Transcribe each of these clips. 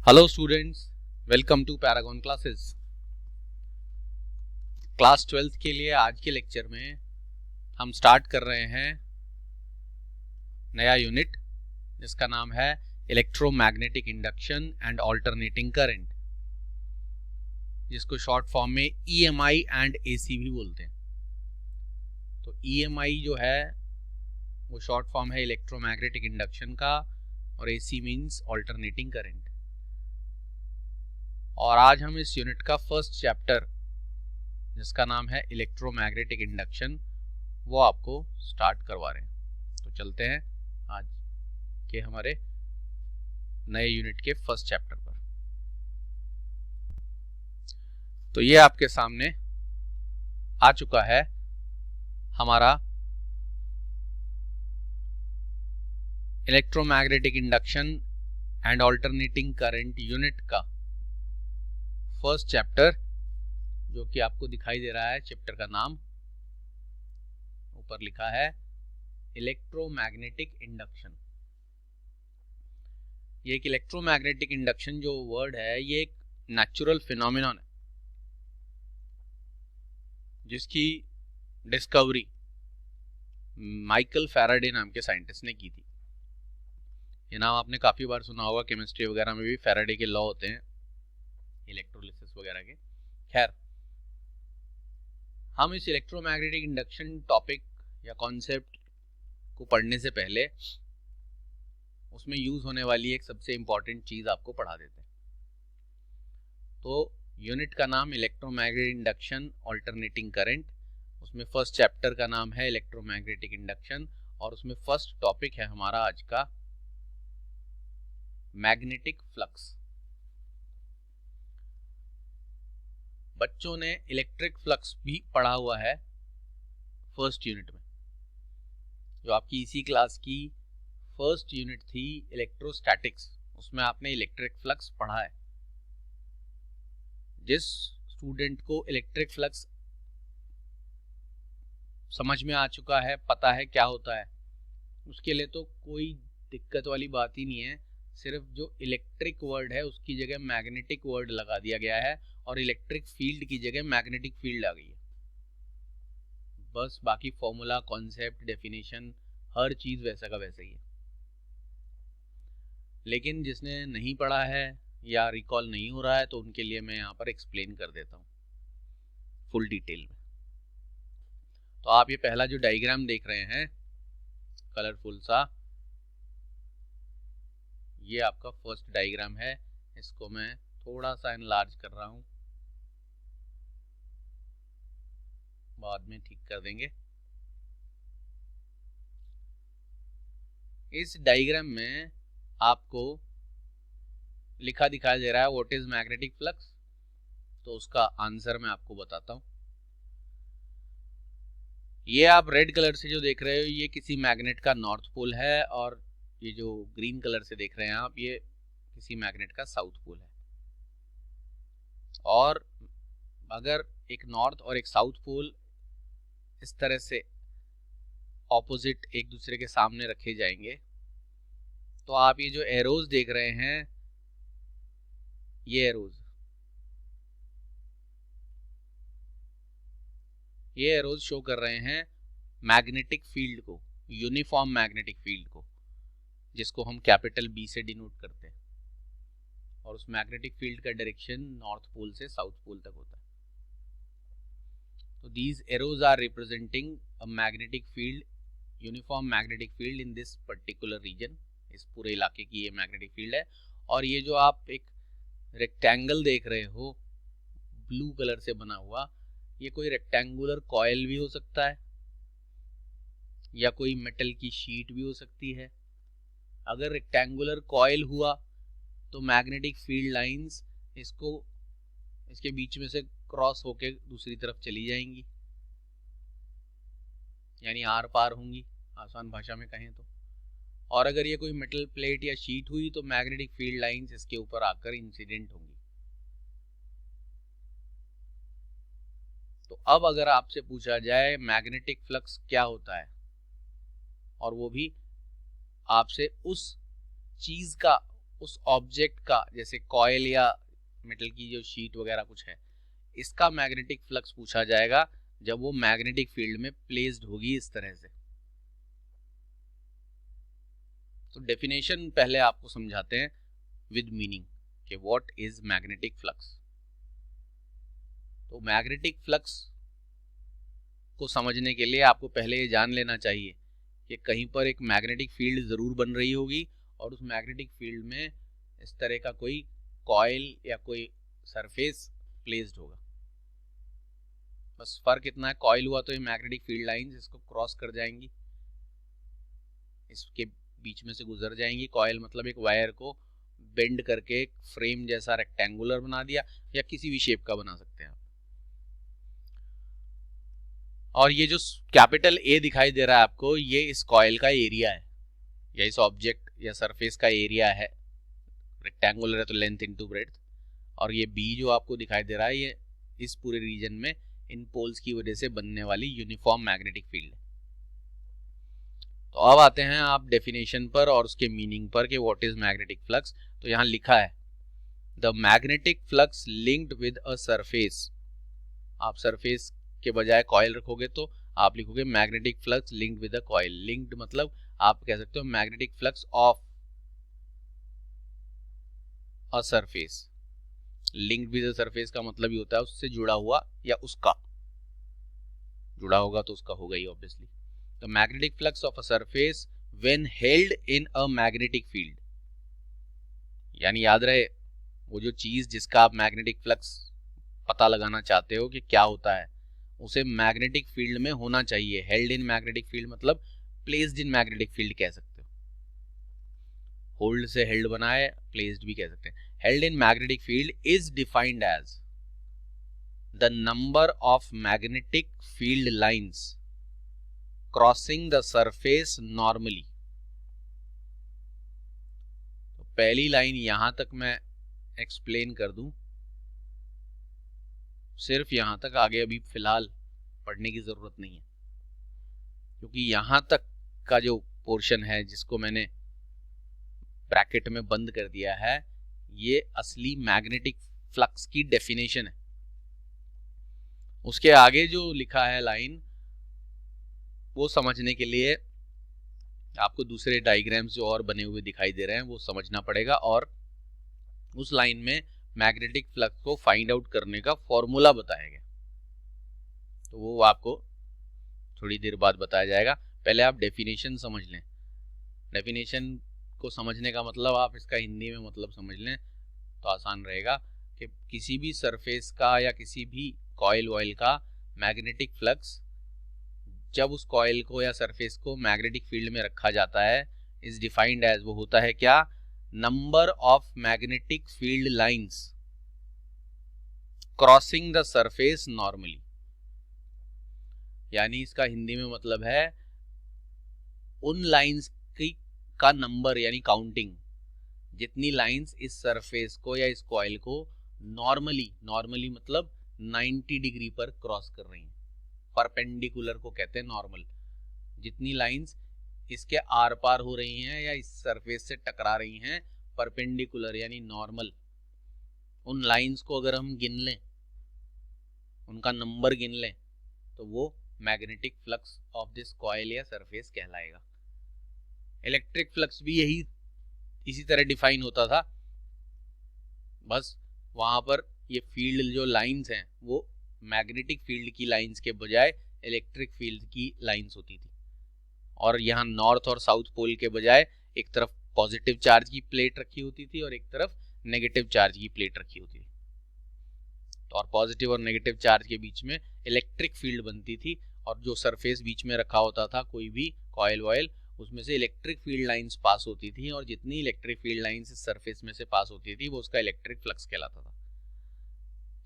Hello students, welcome to Paragon Classes. Class 12th के लिए आज के लेक्चर में हम स्टार्ट कर रहे हैं नया यूनिट जिसका नाम है electromagnetic induction and alternating current, जिसको शॉर्ट फॉर्म में EMI एंड AC भी बोलते हैं। तो EMI जो है वो शॉर्ट फॉर्म है इलेक्ट्रोमैग्नेटिक इंडक्शन का और AC मीन्स अल्टरनेटिंग करंट। और आज हम इस यूनिट का फर्स्ट चैप्टर जिसका नाम है इलेक्ट्रोमैग्नेटिक इंडक्शन वो आपको स्टार्ट करवा रहे हैं। तो चलते हैं आज के हमारे नए यूनिट के फर्स्ट चैप्टर पर। तो ये आपके सामने आ चुका है हमारा electromagnetic induction and alternating current unit का फर्स्ट चैप्टर, जो कि आपको दिखाई दे रहा है। चैप्टर का नाम ऊपर लिखा है इलेक्ट्रोमैग्नेटिक इंडक्शन। ये एक इलेक्ट्रोमैग्नेटिक इंडक्शन जो वर्ड है ये एक नेचुरल फिनोमिनन है जिसकी डिस्कवरी माइकल फैराडे नाम के साइंटिस्ट ने की थी। ये नाम आपने काफी बार सुना होगा, केमिस्ट्री वगैरह में भी फैराडे के लॉ होते हैं इलेक्ट्रोलिसिस वगैरह के। खैर, हम इस इलेक्ट्रोमैग्नेटिक इंडक्शन टॉपिक या कॉन्सेप्ट को पढ़ने से पहले उसमें यूज होने वाली एक सबसे इंपॉर्टेंट चीज आपको पढ़ा देते हैं। तो यूनिट का नाम इलेक्ट्रोमैग्नेटिक इंडक्शन अल्टरनेटिंग करंट, उसमें फर्स्ट चैप्टर का नाम है इलेक्ट्रोमैग्नेटिक इंडक्शन और उसमें फर्स्ट टॉपिक है हमारा आज का मैग्नेटिक फ्लक्स। बच्चों ने इलेक्ट्रिक फ्लक्स भी पढ़ा हुआ है फर्स्ट यूनिट में, जो आपकी इसी क्लास की फर्स्ट यूनिट थी इलेक्ट्रोस्टैटिक्स, उसमें आपने इलेक्ट्रिक फ्लक्स पढ़ा है। जिस स्टूडेंट को इलेक्ट्रिक फ्लक्स समझ में आ चुका है, पता है क्या होता है, उसके लिए तो कोई दिक्कत वाली बात ही नहीं है। सिर्फ जो इलेक्ट्रिक वर्ड है उसकी जगह मैग्नेटिक वर्ड लगा दिया गया है और इलेक्ट्रिक फील्ड की जगह मैग्नेटिक फील्ड आ गई है। बस बाकी फॉर्मूला, कॉन्सेप्ट, डेफिनेशन, हर चीज वैसा का वैसा ही है। लेकिन जिसने नहीं पढ़ा है या रिकॉल नहीं हो रहा है तो उनके लिए मैं यहाँ पर एक्सप्लेन कर देता हूँ फुल डिटेल में। तो आप ये पहला जो डायग्राम देख रहे हैं कलरफुल सा, ये आपका फर्स्ट डायग्राम है। इसको मैं थोड़ा सा एनलार्ज कर रहा हूं, बाद में ठीक कर देंगे। इस डायग्राम में आपको लिखा दिखाई दे रहा है व्हाट इज मैग्नेटिक फ्लक्स। तो उसका आंसर मैं आपको बताता हूं। ये आप रेड कलर से जो देख रहे हो ये किसी मैग्नेट का नॉर्थ पोल है और ये जो ग्रीन कलर से देख रहे हैं आप ये किसी मैग्नेट का साउथ पोल है। और अगर एक नॉर्थ और एक साउथ पोल इस तरह से ऑपोजिट एक दूसरे के सामने रखे जाएंगे तो आप ये जो एरोज देख रहे हैं, ये एरोज शो कर रहे हैं मैग्नेटिक फील्ड को, यूनिफॉर्म मैग्नेटिक फील्ड को, जिसको हम कैपिटल B से डिनोट करते हैं। और उस मैग्नेटिक फील्ड का डायरेक्शन नॉर्थ पोल से साउथ पोल तक होता है। तो these arrows are representing a magnetic field, uniform magnetic field in this particular region। इस पूरे इलाके की ये मैग्नेटिक फील्ड है। और ये जो आप एक रेक्टेंगल देख रहे हो ब्लू कलर से बना हुआ, ये कोई रेक्टेंगुलर कॉइल भी हो सकता है या कोई मेटल की शीट भी हो सकती है। अगर रेक्टेंगुलर कॉइल हुआ तो मैग्नेटिक फील्ड लाइंस इसके बीच में से क्रॉस होके दूसरी तरफ चली जाएंगी, यानी आर पार होंगी, आसान भाषा में कहें तो। और अगर ये कोई मेटल प्लेट या शीट हुई तो मैग्नेटिक फील्ड लाइंस इसके ऊपर आकर इंसिडेंट होंगी। तो अब अगर आपसे पूछा जाए मैग्नेटिक फ्लक्स क्या होता है, और वो भी आपसे उस चीज का उस ऑब्जेक्ट का, जैसे कॉइल या मेटल की जो शीट वगैरह कुछ है, इसका मैग्नेटिक फ्लक्स पूछा जाएगा जब वो मैग्नेटिक फील्ड में प्लेस्ड होगी इस तरह से। तो डेफिनेशन पहले आपको समझाते हैं विद मीनिंग कि व्हाट इज मैग्नेटिक फ्लक्स। तो मैग्नेटिक फ्लक्स को समझने के लिए आपको पहले ये जान लेना चाहिए कि कहीं पर एक मैग्नेटिक फील्ड ज़रूर बन रही होगी और उस मैग्नेटिक फील्ड में इस तरह का कोई कॉइल या कोई सरफेस प्लेस्ड होगा। बस फर्क इतना है, कॉइल हुआ तो ये मैग्नेटिक फील्ड लाइंस इसको क्रॉस कर जाएंगी, इसके बीच में से गुजर जाएंगी। कॉइल मतलब एक वायर को बेंड करके एक फ्रेम जैसा रेक्टेंगुलर बना दिया, या किसी भी शेप का बना सकते हैं आप। और ये जो कैपिटल ए दिखाई दे रहा है आपको, ये इस कॉइल का एरिया है, या इस ऑब्जेक्ट या सरफेस का एरिया है। रेक्टेंगुलर है तो लेंथ इनटू ब्रेड्थ। और ये बी जो आपको दिखाई दे रहा है, ये इस पूरे रीजन में इन पोल्स की वजह से बनने वाली यूनिफॉर्म मैग्नेटिक फील्ड है। तो अब आते हैं आप डेफिनेशन पर और उसके मीनिंग पर कि व्हाट इज मैग्नेटिक फ्लक्स। तो यहाँ लिखा है the magnetic flux linked with a surface. आप सरफेस के बजाय कॉइल रखोगे तो आप लिखोगे magnetic flux linked with a coil. Linked मतलब आप कह सकते हो magnetic flux of a surface. Linked with a surface का मतलब ये होता है उससे जुड़ा हुआ, या उसका जुड़ा होगा तो उसका होगा ही obviously. The magnetic flux of a surface when held in a magnetic field, यानी याद रहे वो जो चीज जिसका आप मैग्नेटिक फ्लक्स पता लगाना चाहते हो कि क्या होता है, उसे मैग्नेटिक फील्ड में होना चाहिए। हेल्ड इन मैग्नेटिक फील्ड मतलब प्लेस्ड इन मैग्नेटिक फील्ड कह सकते हो। होल्ड से हेल्ड बना है, प्लेस्ड भी कह सकते हैं। Held in magnetic field is defined as the number of magnetic field lines crossing the surface normally. तो पहली लाइन यहां तक मैं एक्सप्लेन कर दूं, सिर्फ यहां तक, आगे अभी फिलहाल पढ़ने की जरूरत नहीं है, क्योंकि यहां तक का जो पोर्शन है जिसको मैंने ब्रैकेट में बंद कर दिया है, ये असली मैग्नेटिक फ्लक्स की डेफिनेशन है। उसके आगे जो लिखा है लाइन, वो समझने के लिए आपको दूसरे डायग्राम्स जो और बने हुए दिखाई दे रहे हैं वो समझना पड़ेगा, और उस लाइन में मैग्नेटिक फ्लक्स को फाइंड आउट करने का फॉर्मूला बताया गया। तो वो आपको थोड़ी देर बाद बताया जाएगा। पहले आप डेफिनेशन समझ लें। डेफिनेशन को समझने का मतलब आप इसका हिंदी में मतलब समझ लें तो आसान रहेगा कि किसी भी सरफेस का या किसी भी कॉइल वॉइल का मैग्नेटिक फ्लक्स, जब उस कॉइल को या सरफेस को मैग्नेटिक फील्ड में रखा जाता है, इज डिफाइंड एज, वो होता है क्या, number of magnetic field lines crossing the surface normally. यानी इसका हिंदी में मतलब है उन लाइंस की का नंबर, यानी काउंटिंग, जितनी लाइंस इस सरफेस को या इस कॉइल को नॉर्मली मतलब 90 डिग्री पर क्रॉस कर रही हैं। परपेंडिकुलर को कहते हैं नॉर्मल। जितनी लाइंस इसके आर पार हो रही हैं या इस सरफेस से टकरा रही हैं, परपेंडिकुलर यानी नॉर्मल, उन लाइंस को अगर हम गिन लें, उनका नंबर गिन लें, तो वो magnetic flux of this coil या सरफेस कहलाएगा। इलेक्ट्रिक फ्लक्स भी इसी तरह डिफाइन होता था, बस वहां पर ये फील्ड जो लाइंस हैं वो मैग्नेटिक फील्ड की लाइंस के बजाय इलेक्ट्रिक फील्ड की लाइंस होती थी। और यहाँ नॉर्थ और साउथ पोल के बजाय एक तरफ पॉजिटिव चार्ज की प्लेट रखी होती थी और एक तरफ नेगेटिव चार्ज की प्लेट रखी होती थी। तो और पॉजिटिव और नेगेटिव चार्ज के बीच में इलेक्ट्रिक फील्ड बनती थी, और जो सरफेस बीच में रखा होता था कोई भी कॉइल वॉइल, उसमें से इलेक्ट्रिक फील्ड लाइंस पास होती थी, और जितनी इलेक्ट्रिक फील्ड लाइंस इस सरफेस में से पास होती थी वो उसका इलेक्ट्रिक फ्लक्स कहलाता था।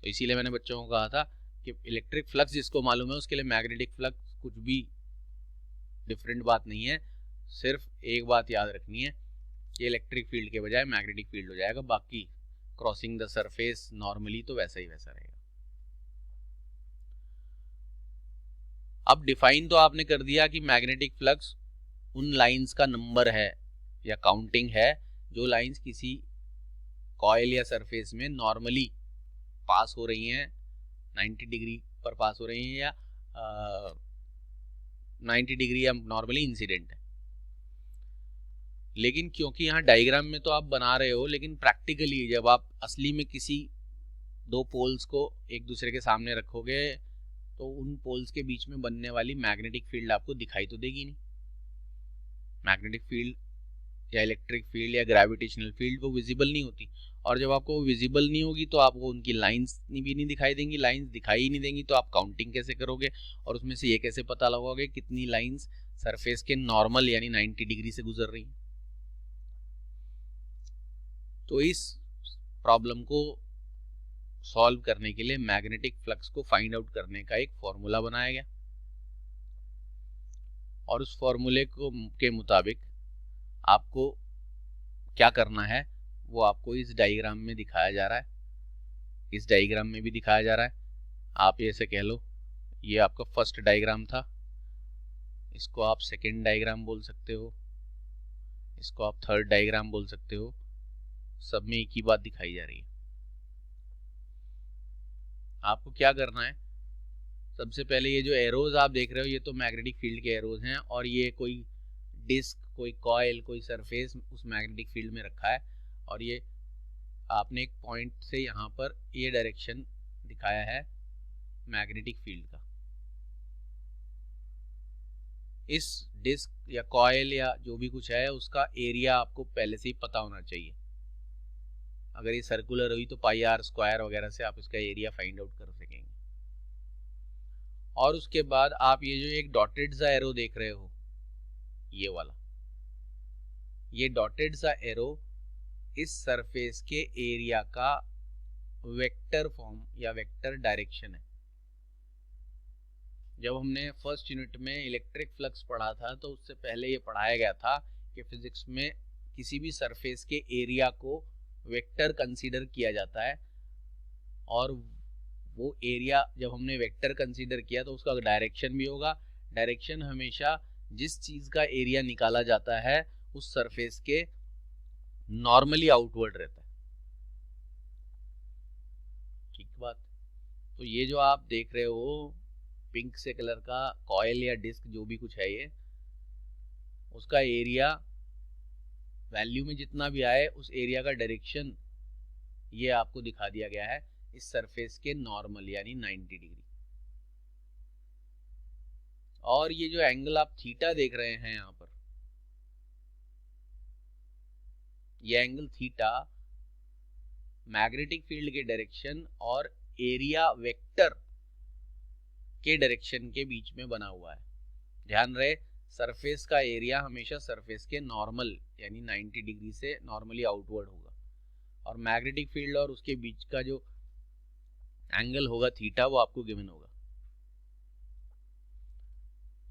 तो इसीलिए मैंने बच्चों को कहा था कि इलेक्ट्रिक फ्लक्स जिसको मालूम है उसके लिए मैग्नेटिक फ्लक्स कुछ भी डिफरेंट बात नहीं है। सिर्फ एक बात याद रखनी है कि इलेक्ट्रिक फील्ड के बजाय मैग्नेटिक फील्ड हो जाएगा, बाकी क्रॉसिंग द सरफेस नॉर्मली तो वैसा ही वैसा रहेगा। अब डिफाइन तो आपने कर दिया कि मैग्नेटिक फ्लक्स उन लाइंस का नंबर है या काउंटिंग है जो लाइंस किसी कॉइल या सरफेस में नॉर्मली पास हो रही हैं, 90 डिग्री पर पास हो रही हैं या 90 डिग्री या नॉर्मली इंसिडेंट है। लेकिन क्योंकि यहाँ डायग्राम में तो आप बना रहे हो, लेकिन प्रैक्टिकली जब आप असली में किसी दो पोल्स को एक दूसरे के सामने रखोगे तो उन पोल्स के बीच में बनने वाली मैग्नेटिक फील्ड आपको दिखाई तो देगी नहीं। मैग्नेटिक फील्ड या इलेक्ट्रिक फील्ड या ग्रेविटेशनल फील्ड वो विजिबल नहीं होती, और जब आपको विजिबल नहीं होगी तो आपको उनकी लाइंस भी नहीं दिखाई देंगी। लाइंस दिखाई नहीं देंगी तो आप काउंटिंग कैसे करोगे, और उसमें से ये कैसे पता लगाओगे कितनी लाइंस सरफेस के नॉर्मल यानी 90 डिग्री से गुजर रही हैं। तो इस प्रॉब्लम को सॉल्व करने के लिए मैग्नेटिक फ्लक्स को फाइंड आउट करने का एक फॉर्मूला बनाया गया, और उस फॉर्मूले को के मुताबिक आपको क्या करना है वो आपको इस डायग्राम में दिखाया जा रहा है। इस डायग्राम में भी दिखाया जा रहा है। आप ऐसे कह लो ये आपका फर्स्ट डायग्राम था, इसको आप सेकेंड डायग्राम बोल सकते हो, इसको आप थर्ड डायग्राम बोल सकते हो। सब में एक ही बात दिखाई जा रही है। आपको क्या करना है, सबसे पहले ये जो एरोज आप देख रहे हो ये तो मैग्नेटिक फील्ड के एरोज हैं, और ये कोई डिस्क, कोई कॉइल, कोई सरफेस उस मैग्नेटिक फील्ड में रखा है, और ये आपने एक पॉइंट से यहाँ पर ये डायरेक्शन दिखाया है मैग्नेटिक फील्ड का। इस डिस्क या कॉइल या जो भी कुछ है उसका एरिया आपको पहले से ही पता होना चाहिए। अगर ये सर्कुलर हुई तो पाई आर स्क्वायर वगैरह से आप इसका एरिया फाइंड आउट कर सकेंगे। और उसके बाद आप ये जो एक डॉटेड सा एरो देख रहे हो, ये वाला, ये डॉटेड सा एरो इस सरफेस के एरिया का वेक्टर फॉर्म या वेक्टर डायरेक्शन है। जब हमने फर्स्ट यूनिट में इलेक्ट्रिक फ्लक्स पढ़ा था तो उससे पहले ये पढ़ाया गया था कि फिजिक्स में किसी भी सरफेस के एरिया को वेक्टर कंसीडर किया जाता है, और वो एरिया जब हमने वेक्टर कंसीडर किया तो उसका डायरेक्शन भी होगा। डायरेक्शन हमेशा जिस चीज का एरिया निकाला जाता है उस सरफेस के नॉर्मली आउटवर्ड रहता है। ठीक बात। तो ये जो आप देख रहे हो पिंक से कलर का कॉइल या डिस्क जो भी कुछ है, ये उसका एरिया वैल्यू में जितना भी आए उस एरिया का डायरेक्शन ये आपको दिखा दिया गया है इस सरफेस के नॉर्मल यानी 90 डिग्री। और ये जो एंगल आप थीटा देख रहे हैं यहाँ पर, ये एंगल थीटा मैग्नेटिक फील्ड के डायरेक्शन और एरिया वेक्टर के डायरेक्शन के बीच में बना हुआ है। ध्यान रहे सरफेस का एरिया हमेशा सरफेस के नॉर्मल यानी 90 डिग्री से नॉर्मली आउटवर्ड होगा, और मैग्नेटिक फील्ड और उसके बीच का जो एंगल होगा थीटा वो आपको गिवन होगा।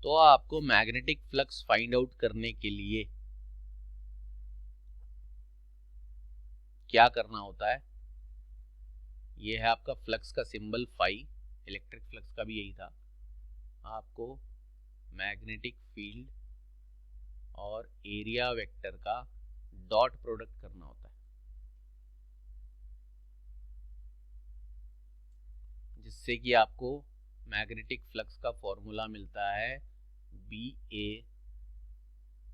तो आपको मैग्नेटिक फ्लक्स फाइंड आउट करने के लिए क्या करना होता है, ये है आपका फ्लक्स का सिंबल फाई। इलेक्ट्रिक फ्लक्स का भी यही था। आपको मैग्नेटिक फील्ड और एरिया वेक्टर का डॉट प्रोडक्ट करना होता है, जिससे कि आपको मैग्नेटिक फ्लक्स का फॉर्मूला मिलता है BA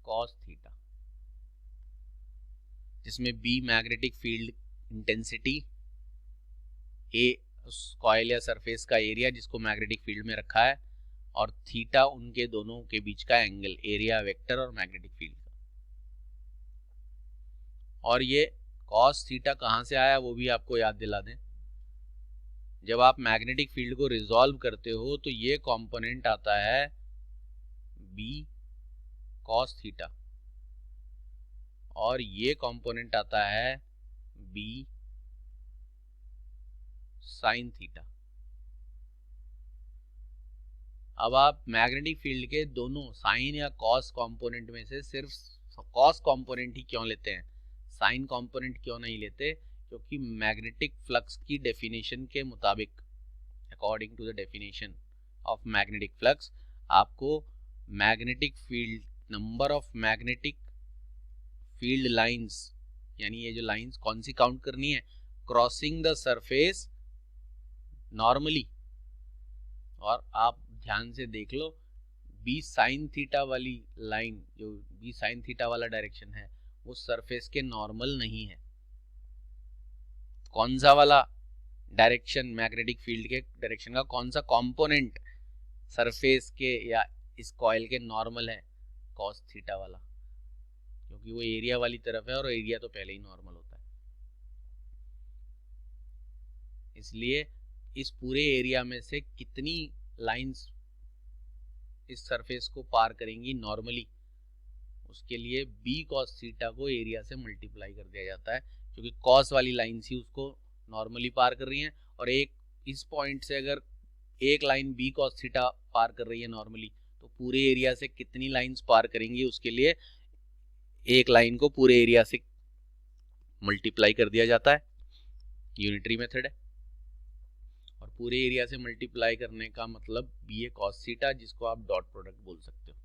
cos थीटा, जिसमें B magnetic field intensity, A उस कॉइल या सरफेस का एरिया जिसको मैग्नेटिक फील्ड में रखा है, और थीटा उनके दोनों के बीच का एंगल, एरिया वेक्टर और मैग्नेटिक फील्ड का। और ये cos थीटा कहाँ से आया वो भी आपको याद दिला दें। जब आप मैग्नेटिक फील्ड को रिजॉल्व करते हो तो ये कंपोनेंट आता है B cos थीटा, और ये कंपोनेंट आता है B sin थीटा। अब आप मैग्नेटिक फील्ड के दोनों साइन या कॉस कंपोनेंट में से सिर्फ कॉस कंपोनेंट ही क्यों लेते हैं, साइन कंपोनेंट क्यों नहीं लेते? क्योंकि मैग्नेटिक फ्लक्स की डेफिनेशन के मुताबिक, according to the definition of magnetic flux, आपको magnetic field, number of magnetic field lines यानी ये जो लाइंस कौन सी काउंट करनी है, क्रॉसिंग द सरफेस नॉर्मली। और आप ध्यान से देख लो बी साइन थीटा वाली लाइन, जो बी साइन थीटा वाला डायरेक्शन है वो सरफेस के नॉर्मल नहीं है। कौन सा वाला डायरेक्शन, मैग्नेटिक फील्ड के डायरेक्शन का कौन सा कंपोनेंट सरफेस के या इस कॉइल के नॉर्मल है, कॉस थीटा वाला, क्योंकि वो एरिया वाली तरफ है और एरिया तो पहले ही नॉर्मल होता है। इसलिए इस पूरे एरिया में से कितनी लाइंस इस सरफेस को पार करेंगी नॉर्मली, उसके लिए बी कॉस थीटा को एरिया से मल्टीप्लाई कर दिया जाता है, क्योंकि कॉस वाली लाइंस ही उसको नॉर्मली पार कर रही हैं। और एक इस पॉइंट से अगर एक लाइन बी कॉस थीटा पार कर रही है नॉर्मली, तो पूरे एरिया से कितनी लाइंस पार करेंगी, उसके लिए एक लाइन को पूरे एरिया से मल्टीप्लाई कर दिया जाता है। यूनिटरी मेथड है। और पूरे एरिया से मल्टीप्लाई करने का मतलब बी ए कॉस थीटा, जिसको आप डॉट प्रोडक्ट बोल सकते हो।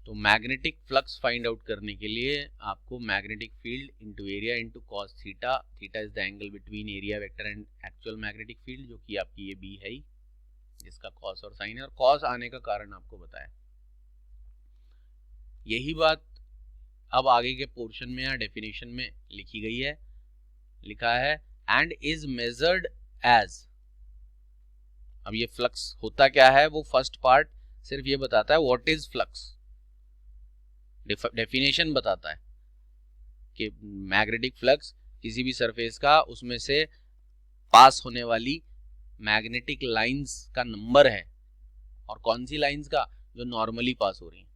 तो मैग्नेटिक फ्लक्स फाइंड आउट करने के लिए आपको magnetic field into area into cos theta, theta is the angle between area vector and actual magnetic field, जो कि आपकी ये बी है ही, जिसका कॉस और साइन है। और कॉस आने का कारण आपको बताया। यही बात अब आगे के पोर्शन में या डेफिनेशन में लिखी गई है। लिखा है एंड इज मेजर्ड एज। अब ये फ्लक्स होता क्या है, वो फर्स्ट पार्ट सिर्फ ये बताता है व्हाट इज फ्लक्स, डेफिनेशन बताता है कि मैग्नेटिक फ्लक्स किसी भी सरफेस का उसमें से पास होने वाली मैग्नेटिक लाइंस का नंबर है, और कौन सी लाइंस का, जो नॉर्मली पास हो रही हैं।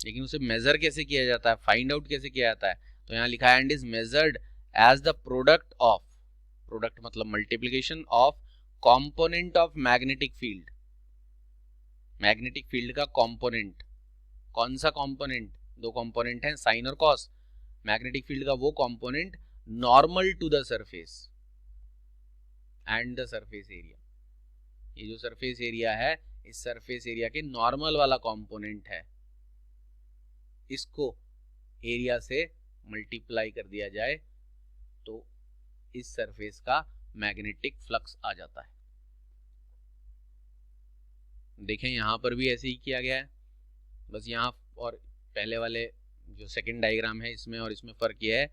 लेकिन उसे मेजर कैसे किया जाता है, फाइंड आउट कैसे किया जाता है, तो यहाँ लिखा है and is measured as the product of, product मतलब multiplication of component of magnetic field. Magnetic field का कंपोनेंट, कौन सा कंपोनेंट, दो कंपोनेंट हैं साइन और कॉस। मैग्नेटिक फील्ड का वो component normal to the surface and the surface area. ये जो सरफेस एरिया है, इस सरफेस एरिया के नॉर्मल वाला कंपोनेंट है, इसको एरिया से मल्टीप्लाई कर दिया जाए तो इस सरफेस का मैग्नेटिक फ्लक्स आ जाता है। देखें यहां पर भी ऐसे ही किया गया है, बस यहाँ और पहले वाले जो सेकंड डायग्राम है इसमें और इसमें फ़र्क ये है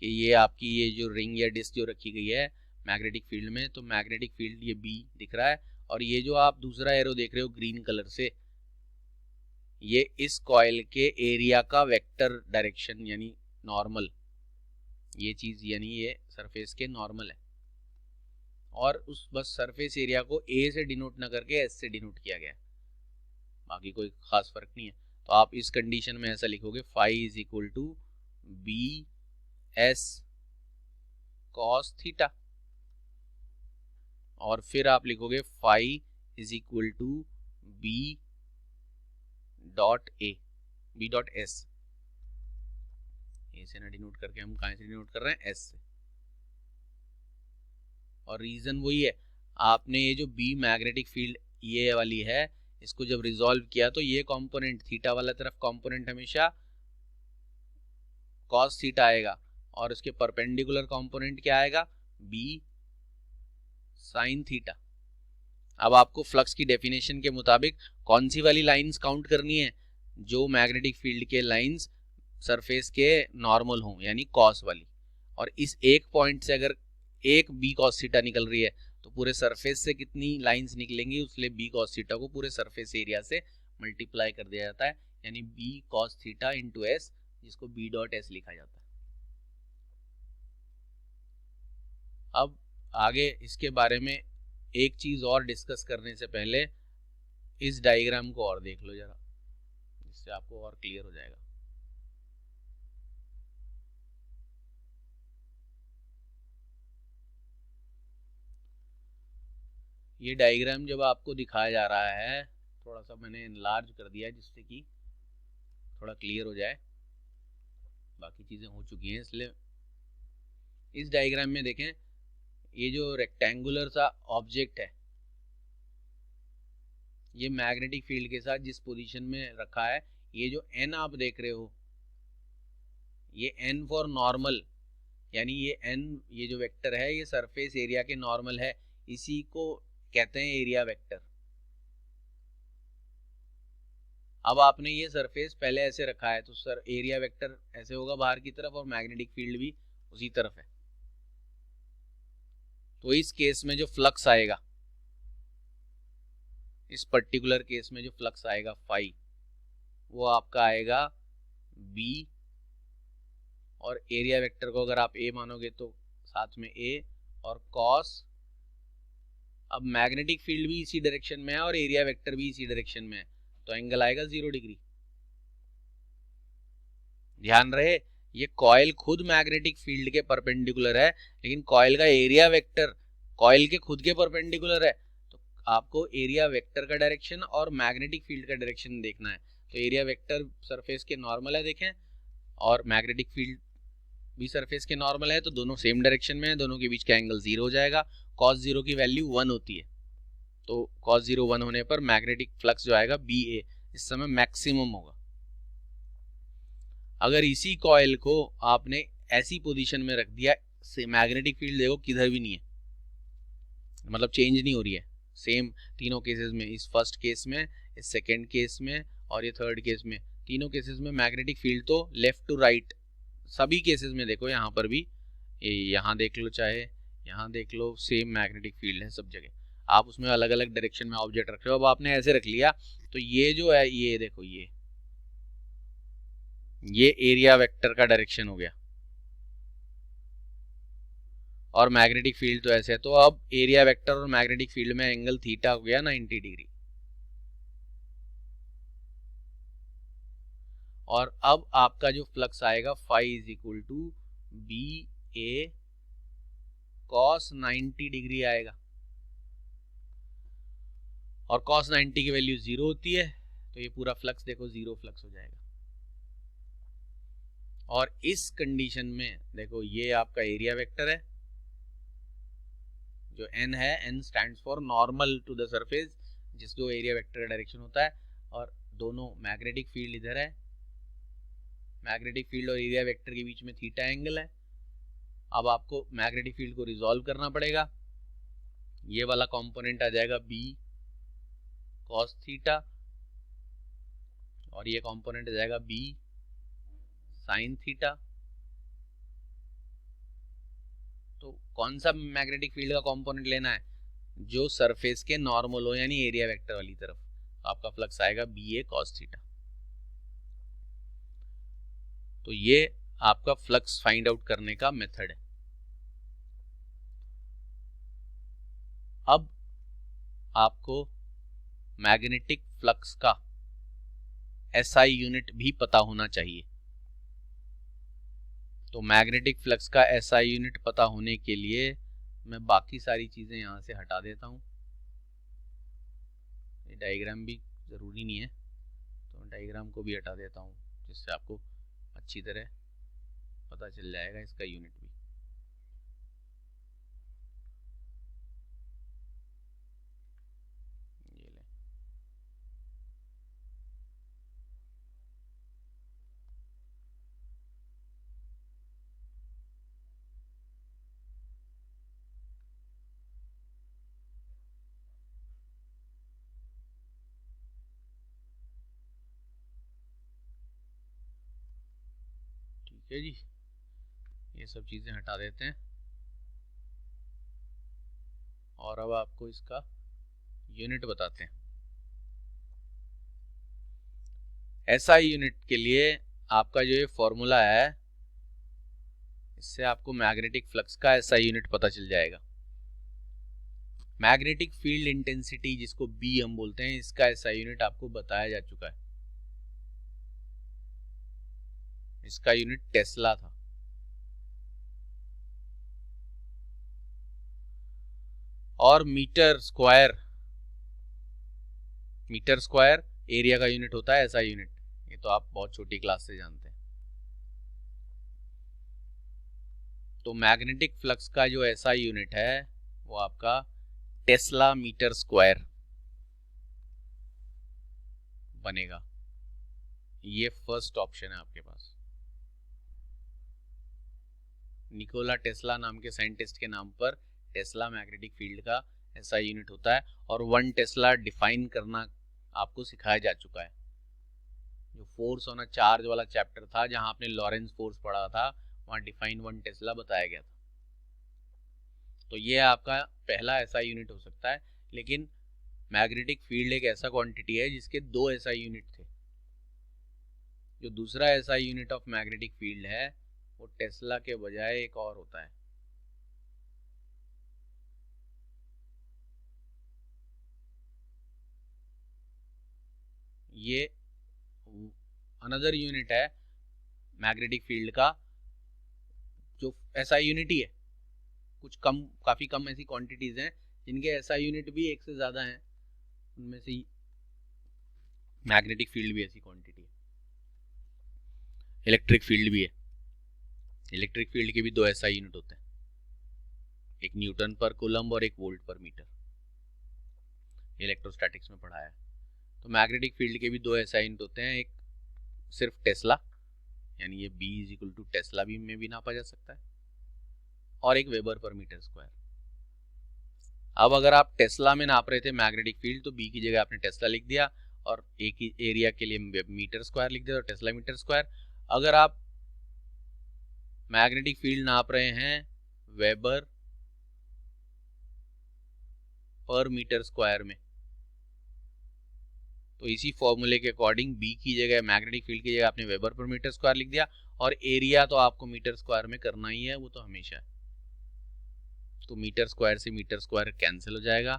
कि ये आपकी ये जो रिंग या डिस्क जो रखी गई है मैग्नेटिक फील्ड में, तो मैग्नेटिक फील्ड ये बी दिख रहा है, और ये जो आप दूसरा एरो देख रहे हो ग्रीन कलर से, ये इस कॉइल के एरिया का वेक्टर डायरेक्शन यानी नॉर्मल, ये चीज़ यानी ये सरफेस के नॉर्मल है। और उस बस सरफेस एरिया को ए से डिनोट ना करके एस से डिनोट किया गया है, बाकी कोई खास फर्क नहीं है। तो आप इस कंडीशन में ऐसा लिखोगे phi is equal to B S cos theta, और फिर आप लिखोगे phi is equal to B dot A, B dot S, A से ना डिनोट करके हम कहां से डिनोट कर रहे हैं, एस से। और रीजन वही है, आपने ये जो बी मैग्नेटिक फील्ड ये वाली है, इसको जब रिजॉल्व किया तो ये कंपोनेंट थीटा वाला तरफ कंपोनेंट हमेशा कॉस थीटा आएगा, और उसके परपेंडिकुलर कंपोनेंट क्या आएगा, बी साइन थीटा। अब आपको फ्लक्स की डेफिनेशन के मुताबिक कौन सी वाली लाइंस काउंट करनी है, जो मैग्नेटिक फील्ड के लाइंस सरफेस के नॉर्मल हों यानी कॉस वाली। और इस एक पॉइंट से अगर एक बी कॉस थीटा निकल रही है तो पूरे सरफेस से कितनी लाइंस निकलेंगी, उसलिए बी कॉस थीटा को पूरे सरफेस एरिया से मल्टीप्लाई कर दिया जाता है, यानी B cos theta into S, जिसको बी डॉट एस लिखा जाता है। अब आगे इसके बारे में एक चीज और डिस्कस करने से पहले इस डायग्राम को और देख लो जरा, इससे आपको और क्लियर हो जाएगा। ये डायग्राम जब आपको दिखाया जा रहा है, थोड़ा सा मैंने इनलार्ज कर दिया जिससे कि थोड़ा क्लियर हो जाए, बाकी चीज़ें हो चुकी हैं। इसलिए इस डायग्राम में देखें, ये जो रेक्टेंगुलर सा ऑब्जेक्ट है, ये मैग्नेटिक फील्ड के साथ जिस पोजीशन में रखा है, ये जो एन आप देख रहे हो ये n फॉर नॉर्मल, यानी ये n, ये जो वेक्टर है ये सरफेस एरिया के नॉर्मल है, इसी को कहते हैं एरिया वेक्टर। अब आपने ये सरफेस पहले ऐसे रखा है तो सर एरिया वेक्टर ऐसे होगा बाहर की तरफ और मैग्नेटिक फील्ड भी उसी तरफ है। तो इस केस में जो फ्लक्स आएगा, इस पर्टिकुलर केस में जो फ्लक्स आएगा फाई, वो आपका आएगा b, और एरिया वेक्टर को अगर आप a मानोगे तो साथ में a और cos। अब मैग्नेटिक फील्ड भी इसी डायरेक्शन में है और एरिया वेक्टर भी इसी डायरेक्शन में है, तो एंगल आएगा 0 डिग्री। ध्यान रहे ये कॉइल खुद मैग्नेटिक फील्ड के परपेंडिकुलर है, लेकिन कॉइल का एरिया वेक्टर कॉइल के खुद के परपेंडिकुलर है, तो आपको एरिया वेक्टर का डायरेक्शन और मैग्नेटिक फील्ड का डायरेक्शन देखना है। तो एरिया वेक्टर सरफेस के नॉर्मल है देखें, और मैग्नेटिक फील्ड भी सरफेस के नॉर्मल है, तो दोनों सेम डायरेक्शन में है, दोनों के बीच का एंगल 0 हो जाएगा। cos 0 की वैल्यू 1 होती है, तो cos 0 1 होने पर मैग्नेटिक फ्लक्स जो आएगा BA इस समय मैक्सिमम होगा। अगर इसी कॉइल को आपने ऐसी पोजीशन में रख दिया, मैग्नेटिक फील्ड देखो किधर भी नहीं है, मतलब चेंज नहीं हो रही है, सेम तीनों केसेस में, इस फर्स्ट केस में, इस सेकेंड केस में और ये थर्ड केस में, तीनों केसेस में मैग्नेटिक फील्ड तो लेफ्ट टू राइट सभी केसेस में देखो, यहाँ पर भी, यहाँ देख लो चाहे यहाँ देख लो, सेम मैग्नेटिक फील्ड है सब जगह। आप उसमें अलग अलग डायरेक्शन में ऑब्जेक्ट रख रहे हो। अब आपने ऐसे रख लिया तो ये जो है, ये देखो ये एरिया वेक्टर का डायरेक्शन हो गया और मैग्नेटिक फील्ड तो ऐसे है, तो अब एरिया वेक्टर और मैग्नेटिक फील्ड में एंगल थीटा हो गया 90 डिग्री। और अब आपका जो फ्लक्स आएगा phi is equal to B A cos 90 degree आएगा, और cos 90 की वैल्यू 0 होती है, तो ये पूरा फ्लक्स देखो 0 फ्लक्स हो जाएगा। और इस कंडीशन में देखो ये आपका एरिया वेक्टर है, जो n है, n stands for normal to the surface, जिसको एरिया वेक्टर का डायरेक्शन होता है, और दोनों मैग्नेटिक फील्ड इधर है, मैग्नेटिक फील्ड और एरिया वेक्टर के बीच में थीटा एंगल है। अब आपको मैग्नेटिक फील्ड को रिजॉल्व करना पड़ेगा, ये वाला कंपोनेंट आ जाएगा b cos थीटा, और ये कंपोनेंट आ जाएगा b sin थीटा। तो कौन सा मैग्नेटिक फील्ड का कंपोनेंट लेना है, जो सरफेस के नॉर्मल हो, यानी एरिया वेक्टर वाली तरफ, तो आपका फ्लक्स आएगा BA cos थीटा। तो ये आपका फ्लक्स फाइंड आउट करने का मेथड है। अब आपको मैग्नेटिक फ्लक्स का SI यूनिट भी पता होना चाहिए। तो मैग्नेटिक फ्लक्स का SI यूनिट पता होने के लिए मैं बाकी सारी चीज़ें यहाँ से हटा देता हूँ, ये डायग्राम भी ज़रूरी नहीं है, तो डायग्राम को भी हटा देता हूँ, जिससे आपको अच्छी तरह पता चल जाएगा इसका यूनिट भी। ये ले, ठीक है जी, ये सब चीज़ें हटा देते हैं, और अब आपको इसका यूनिट बताते हैं। SI यूनिट के लिए आपका जो ये फॉर्मूला है, इससे आपको मैग्नेटिक फ्लक्स का SI यूनिट पता चल जाएगा। मैग्नेटिक फील्ड इंटेंसिटी, जिसको B हम बोलते हैं, इसका SI यूनिट आपको बताया जा चुका है, इसका यूनिट टेस्ला था। और मीटर स्क्वायर एरिया का यूनिट होता है SI यूनिट, ये तो आप बहुत छोटी क्लास से जानते हैं। तो मैग्नेटिक फ्लक्स का जो SI यूनिट है वो आपका टेस्ला मीटर स्क्वायर बनेगा। ये फर्स्ट ऑप्शन है आपके पास। निकोला टेस्ला नाम के साइंटिस्ट के नाम पर टेस्ला मैग्नेटिक फील्ड का SI यूनिट होता है। और 1 टेस्ला डिफाइन करना आपको सिखाया जा चुका है। जो फोर्स ऑन अ चार्ज वाला चैप्टर था, जहां आपने लॉरेंस फोर्स पढ़ा था, वहां डिफाइन 1 टेस्ला बताया गया था। तो ये आपका पहला SI यूनिट हो सकता है। लेकिन मैग्नेटिक फील्ड एक ऐसा क्वांटिटी है जिसके 2 SI यूनिट थे। जो दूसरा SI unit of magnetic field है वो टेस्ला के बजाय एक और होता है। ये अनदर यूनिट है मैग्नेटिक फील्ड का, जो SI यूनिट ही है। कुछ कम, काफी कम ऐसी क्वांटिटीज हैं जिनके SI यूनिट भी एक से ज्यादा हैं, उनमें से मैग्नेटिक फील्ड भी ऐसी क्वांटिटी है। इलेक्ट्रिक फील्ड भी है। इलेक्ट्रिक फील्ड के भी 2 SI यूनिट होते हैं, एक न्यूटन पर कूलम्ब और एक वोल्ट पर मीटर। इलेक्ट्रोस्टैटिक्स में पढ़ा है। तो मैग्नेटिक फील्ड के भी 2 SI यूनिट होते हैं, एक सिर्फ टेस्ला, यानी ये B = टेस्ला भी में भी नापा जा सकता है, और एक वेबर पर मीटर स्क्वायर। अब अगर आप टेस्ला में नाप रहे थे मैग्नेटिक फील्ड, तो B की जगह आपने टेस्ला लिख दिया और एक ही एरिया के लिए मीटर स्क्वायर लिख दिया, तो टेस्ला मीटर स्क्वायर। अगर आप मैग्नेटिक फील्ड नाप रहे हैं वेबर पर मीटर स्क्वायर में, तो इसी फॉर्मूले के अकॉर्डिंग B की जगह, मैग्नेटिक फील्ड की जगह आपने वेबर पर मीटर स्क्वायर लिख दिया, और एरिया तो आपको मीटर स्क्वायर में करना ही है, वो तो हमेशा है। तो मीटर स्क्वायर से मीटर स्क्वायर कैंसिल हो जाएगा,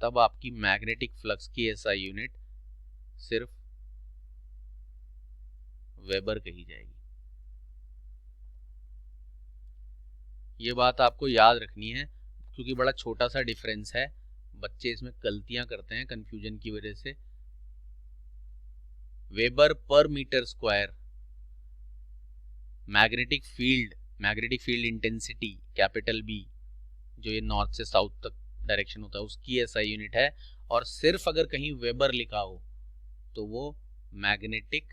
तब आपकी मैग्नेटिक फ्लक्स की SI यूनिट सिर्फ वेबर कही जाएगी। ये बात आपको याद रखनी है, क्योंकि बड़ा छोटा सा डिफरेंस है, बच्चे इसमें गलतियां करते हैं कंफ्यूजन की वजह से। Weber per metre square magnetic field intensity capital B, जो ये नॉर्थ से साउथ तक डायरेक्शन होता है, उसकी SI यूनिट है। और सिर्फ अगर कहीं वेबर लिखा हो तो वो मैग्नेटिक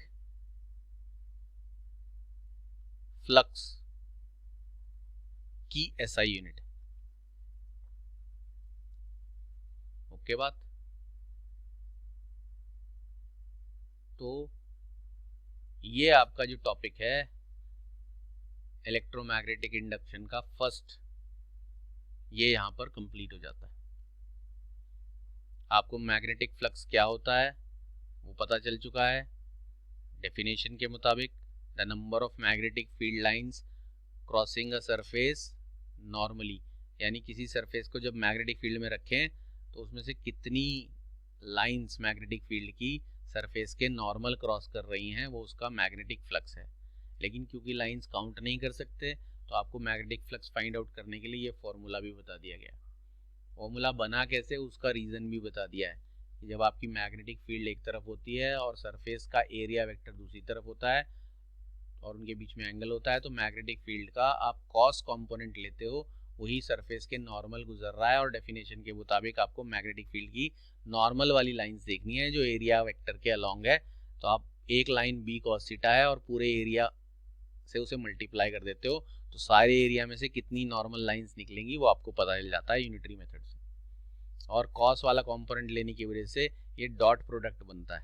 फ्लक्स की SI यूनिट है। ओके बात। तो ये आपका जो टॉपिक है इलेक्ट्रोमैग्नेटिक इंडक्शन का फर्स्ट, ये यहां पर कंप्लीट हो जाता है। आपको मैग्नेटिक फ्लक्स क्या होता है वो पता चल चुका है। डेफिनेशन के मुताबिक the number of magnetic field lines crossing a surface normally, यानी किसी सरफेस को जब मैग्नेटिक फील्ड में रखें तो उसमें से कितनी लाइंस मैग्नेटिक फील्ड की सरफेस के नॉर्मल क्रॉस कर रही हैं, वो उसका मैग्नेटिक फ्लक्स है। लेकिन क्योंकि लाइंस काउंट नहीं कर सकते, तो आपको मैग्नेटिक फ्लक्स फाइंड आउट करने के लिए ये फॉर्मूला भी बता दिया गया। फॉर्मूला बना कैसे, उसका रीज़न भी बता दिया है कि जब आपकी मैग्नेटिक फील्ड एक तरफ होती है और सरफेस का एरिया वेक्टर दूसरी तरफ होता है और उनके बीच में एंगल होता है, तो मैग्नेटिक फील्ड का आप कॉस कंपोनेंट लेते हो, वही सरफेस के नॉर्मल गुजर रहा है। और डेफिनेशन के मुताबिक आपको मैग्नेटिक फील्ड की नॉर्मल वाली लाइंस देखनी है जो एरिया वेक्टर के अलोंग है। तो आप एक लाइन B cos थीटा है और पूरे एरिया से उसे मल्टीप्लाई कर देते हो, तो सारे एरिया में से कितनी नॉर्मल लाइंस निकलेंगी वो आपको पता चल जाता है यूनिटरी मेथड से। और कॉस वाला कंपोनेंट लेने की वजह से ये डॉट प्रोडक्ट बनता है,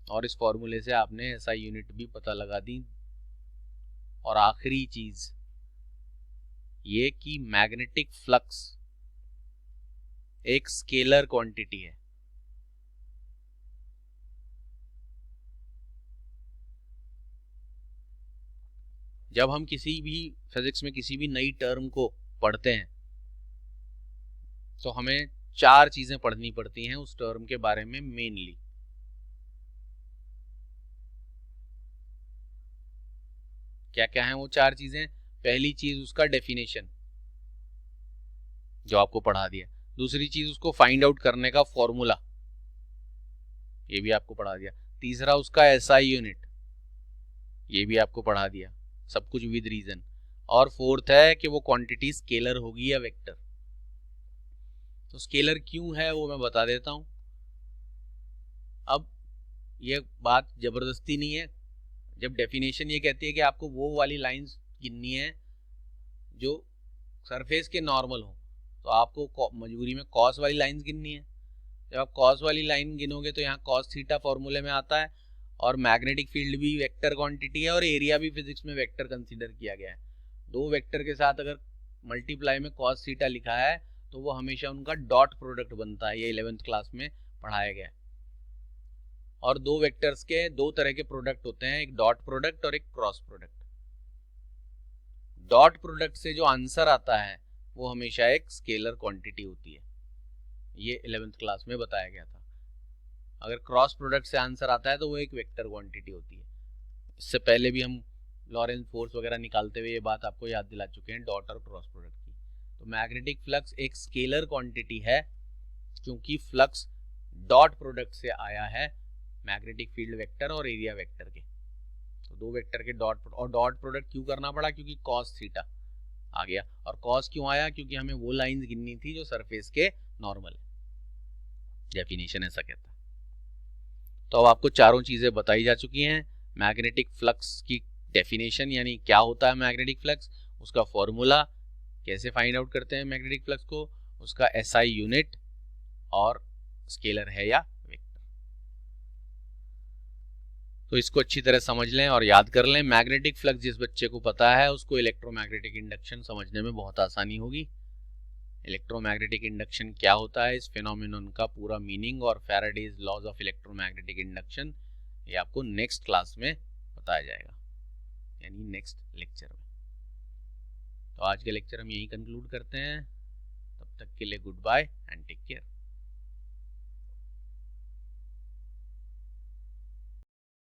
और इस फॉर्मूले से आपने SI यूनिट भी पता लगा दी। और आखिरी चीज ये कि मैग्नेटिक फ्लक्स एक स्केलर क्वांटिटी है। जब हम किसी भी फिजिक्स में किसी भी नई टर्म को पढ़ते हैं तो हमें 4 चीजें पढ़नी पड़ती हैं उस टर्म के बारे में मेनली। क्या क्या है वो 4 चीजें? पहली चीज उसका डेफिनेशन, जो आपको पढ़ा दिया। दूसरी चीज उसको फाइंड आउट करने का फॉर्मूला, ये भी आपको पढ़ा दिया। तीसरा उसका SI यूनिट, ये भी आपको पढ़ा दिया, सब कुछ विद रीजन। और फोर्थ है कि वो क्वांटिटी स्केलर होगी या वेक्टर। तो स्केलर क्यों है वो मैं बता देता हूं। अब ये बात जबरदस्ती नहीं है। जब डेफिनेशन ये कहती है कि आपको वो वाली लाइंस गिननी है जो सरफेस के नॉर्मल हो, तो आपको मजबूरी में कॉस वाली लाइंस गिननी है। जब आप कॉस वाली लाइन गिनोगे तो यहाँ कॉस थीटा फॉर्मूले में आता है, और मैग्नेटिक फील्ड भी वेक्टर क्वांटिटी है, और एरिया भी फिजिक्स में वेक्टर कंसीडर किया गया है। दो वेक्टर के साथ अगर मल्टीप्लाई में कॉस थीटा लिखा है तो वो हमेशा उनका डॉट प्रोडक्ट बनता है, ये 11th क्लास में पढ़ाया गया है। और दो वेक्टर्स के दो तरह के प्रोडक्ट होते हैं, एक डॉट प्रोडक्ट और एक क्रॉस प्रोडक्ट। डॉट प्रोडक्ट से जो आंसर आता है वो हमेशा एक स्केलर क्वांटिटी होती है, ये 11th क्लास में बताया गया था। अगर क्रॉस प्रोडक्ट से आंसर आता है तो वो एक वेक्टर क्वांटिटी होती है। इससे पहले भी हम लॉरेंस फोर्स वगैरह निकालते हुए ये बात आपको याद दिला चुके हैं डॉट और क्रॉस प्रोडक्ट की। तो मैग्नेटिक फ्लक्स एक स्केलर क्वांटिटी है, क्योंकि फ्लक्स डॉट प्रोडक्ट से आया है मैग्नेटिक फील्ड वेक्टर और एरिया वेक्टर के। तो दो वेक्टर के डॉट प्रोडक्ट क्यों करना पड़ा, क्योंकि कॉस थीटा आ गया। और कॉस क्यों आया, क्योंकि हमें वो लाइंस गिननी थी जो सरफेस के नॉर्मल है। डेफिनेशन ऐसा कहता है। तो अब आपको चारों चीजें बताई जा चुकी हैं। मैग्नेटिक फ्लक्स की डेफिनेशन, यानी क्या होता है मैग्नेटिक फ्लक्स, उसका फॉर्मूला, कैसे फाइंड आउट करते हैं मैग्नेटिक फ्लक्स को, उसका एसआई यूनिट, और स्केलर है या वेक्टर। तो इसको अच्छी तरह समझ लें और याद कर लें। मैग्नेटिक फ्लक्स जिस बच्चे को पता है उसको इलेक्ट्रोमैग्नेटिक इंडक्शन समझने में बहुत आसानी होगी। इलेक्ट्रोमैग्नेटिक इंडक्शन क्या होता है, इस फिनोमिनन का पूरा मीनिंग और Faraday's laws of electromagnetic induction, ये आपको नेक्स्ट क्लास में बताया जाएगा, यानी नेक्स्ट लेक्चर में। तो आज के लेक्चर हम यही कंक्लूड करते हैं। तब तक के लिए good bye and take care.